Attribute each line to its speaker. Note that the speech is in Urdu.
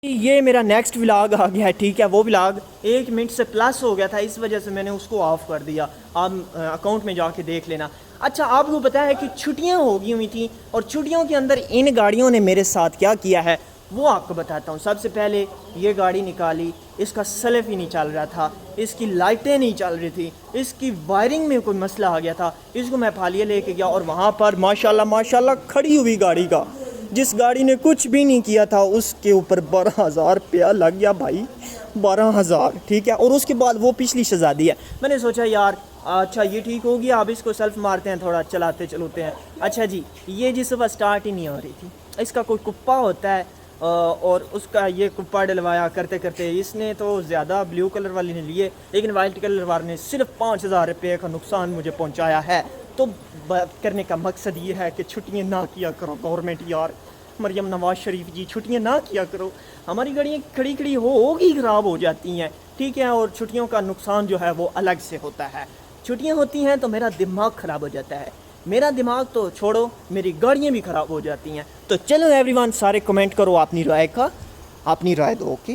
Speaker 1: یہ میرا نیکسٹ ولاگ آ گیا ہے، ٹھیک ہے، وہ ولاگ 1 منٹ سے پلس ہو گیا تھا، اس وجہ سے میں نے اس کو آف کر دیا، آپ اکاؤنٹ میں جا کے دیکھ لینا۔ اچھا، آپ کو پتہ ہے کہ چھٹیاں ہو گئی ہوئی تھیں، اور چھٹیوں کے اندر ان گاڑیوں نے میرے ساتھ کیا کیا ہے وہ آپ کو بتاتا ہوں۔ سب سے پہلے یہ گاڑی نکالی، اس کا سلف ہی نہیں چل رہا تھا، اس کی لائٹیں نہیں چل رہی تھی، اس کی وائرنگ میں کوئی مسئلہ آ گیا تھا، اس کو میں پھالیہ لے کے گیا، اور وہاں پر ماشاءاللہ کھڑی ہوئی گاڑی کا، جس گاڑی نے کچھ بھی نہیں کیا تھا، اس کے اوپر 12,000 روپیہ لگ گیا بھائی، 12,000، ٹھیک ہے۔ اور اس کے بعد وہ پچھلی شہزادی ہے، میں نے سوچا یار اچھا یہ ٹھیک ہو گیا، اب اس کو سیلف مارتے ہیں، تھوڑا چلوتے ہیں۔ اچھا جی، یہ جس صبح سٹارٹ ہی نہیں ہو رہی تھی، اس کا کوئی کپا ہوتا ہے، اور اس کا یہ کپا ڈلوایا کرتے کرتے اس نے تو زیادہ بلیو کلر والی نے لیے، لیکن وائٹ کلر والے نے صرف 5,000 روپے کا نقصان مجھے پہنچایا ہے۔ تو بات کرنے کا مقصد یہ ہے کہ چھٹیاں نہ کیا کرو گورنمنٹ یار، مریم نواز شریف جی چھٹیاں نہ کیا کرو، ہماری گاڑیاں کھڑی ہوگی خراب ہو جاتی ہیں، ٹھیک ہے، اور چھٹیوں کا نقصان جو ہے وہ الگ سے ہوتا ہے۔ چھٹیاں ہوتی ہیں تو میرا دماغ خراب ہو جاتا ہے، میرا دماغ تو چھوڑو، میری گاڑیاں بھی خراب ہو جاتی ہیں۔ تو چلو ایوری ون، سارے کمنٹ کرو اپنی رائے دو، اوکے۔